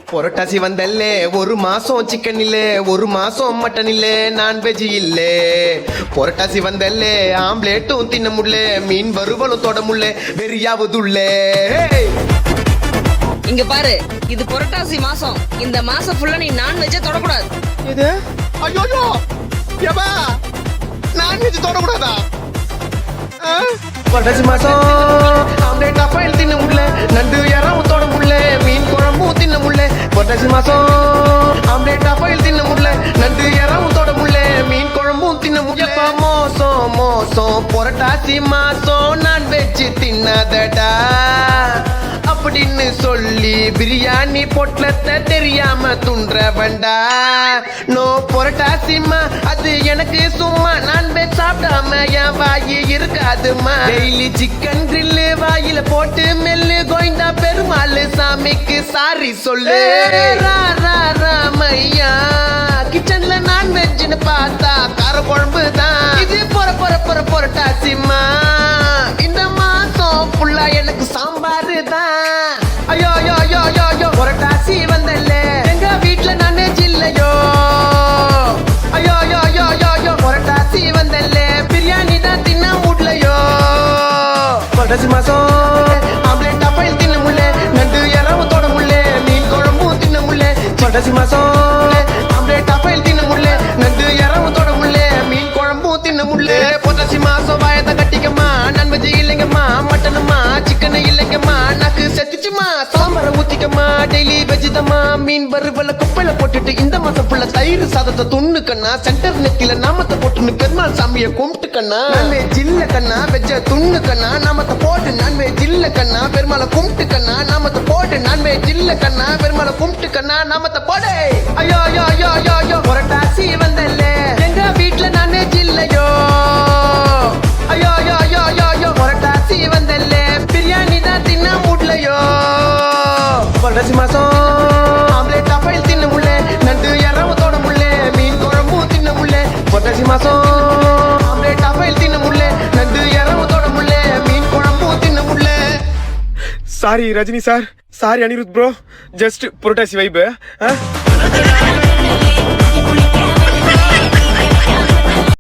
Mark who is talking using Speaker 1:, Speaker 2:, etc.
Speaker 1: புரட்டாசி வந்தல்லே ஒரு மாசம் சிக்கன் இல்ல ஒரு மாசம் மட்டன் இல்ல நான்வெஜ் இல்ல புரட்டாசி வந்தல்லே ஆம்லேட்டும் தின்ன முடியல மீன் வறுவலும் தொட முடியல வெறியாவதுள்ள
Speaker 2: இங்க பாரு, இது புரட்டாசி மாசம். இந்த மாசம் ஃபுல்லா நீ நான்வெஜ்ஜே தொடக்கூடாது.
Speaker 1: இது ஐயோ ஏபா நான்வெஜ் தொடக்கூடாதா? புரட்டாசி மாசம் ஆம்லேட் அப்பாயில் தின்ன முடியல நண்டு யாராவும் தொட முடியல மீன் குழம்பும் தின்ன முடியல புரட்டாசி மாசம் ஆம்லேட் அப்பாயில் தின்ன முடியல நண்டு யாராவும் தொட முடியல மீன் குழம்பும் தின்ன முடியல மோசம் மோசம் புரட்டாசி மாசம் நான்வெஜ் தின்னாதடா அப்படின்னு சொல்லி பிரியாணி பொட்டலத்தை தெரியாம துன்ற வேண்டா. நோ புரட்டாசிமா அது எனக்கு சும்மா நான்வெஜ் சாப்பிடாம என் வாயி இருக்காதுமா. டெய்லி சிக்கன் கிரில்லு வாயில போட்டு மெல்லு கோயிந்தா பெருமாள் சாமிக்கு சாரி சொல்லு. ராமையா கிச்சன்ல நான்வெஜ்னு பார்த்தா கார குழம்பு தான். இது புரட்டாசிமா இந்த மாசம் ஃபுல்லா எனக்கு சாம்பாரு தான். ஐயோ யோ யோ யோ யோ புரட்டாசி வந்தல்ல எங்க வீட்ல நான்வெஜ் இல்லையோ. ஐயோ யோ யோ யோ யோ புரட்டாசி வந்தல்ல பிரியாணி தான் தின்ன முடியலையோ. புரட்டாசி மாசம் ஆம்லேட் அப்பாயில் தின்ன முடியல நண்டு யாராவும் தொட முடியல மீன் குழம்பும் தின்ன முடியல. புரட்டாசி மாசம் ஆம்லேட் அப்பாயில் தின்ன முடியல நண்டு யாராவும் தொட முடியல மீன் குழம்பும் தின்ன முடியல. புரட்டாசி மாசம் வாயத்தை கட்டிக்கம்மா நான்வெஜ் இல்லைங்கம்மா மட்டனுமா சிக்கன் இல்லைங்கம்மா நாக்கு செத்துச்சுமா சாம்பார ஊத்திக்கம்மா டெய்லி வெஜிதம்மா மீன் வறுவல குப்பையில போட்டுட்டு இந்த மாசம் ஃபுல்லா தயிர் சாதத்தை துண்ணு கண்ணா சென்டர் நெத்தில நாமத்தை போட்டுன்னு பெருமாள் சாமியை கும்பிட்டு கண்ணா. நான்வெஜ் இல்ல கண்ணா வெஜ்ஜ துண்ணு கண்ணா நாமத்தை போட்டு நான்வெஜ் இல்ல கண்ணா பெருமாளை கும்பிட்டு கண்ணா நாமத்தை போட்டு நான்வெஜ் இல்ல கண்ணா பெருமாளை கும்பிட்டு கண்ணா நாமத்தை போடு. ஐயோ யோ யோ யோ யோ புரட்டாசி வந்தல்ல எங்க வீட்ல நான்வெஜ் இல்லையோ. ஐயோ யோ யோ யோ யோ புரட்டாசி வந்தல்ல பிரியாணி தான் தின்ன முடியலையோ. புரட்டாசி மாசம் ஆம்லேட் அப்பாயில் தின்ன முடியல நண்டு யாராவும் தொட முடியல மீன் குழம்பும் தின்ன முடியல. புரட்டாசி மாசம் ஆம்லேட் அப்பாயில் தின்ன முடியல நண்டு யாராவும் தொட முடியல மீன் குழம்பும் தின்ன முடியல.
Speaker 3: Sorry Rajini sir, sorry Anirudh bro, just Purattasi vibe.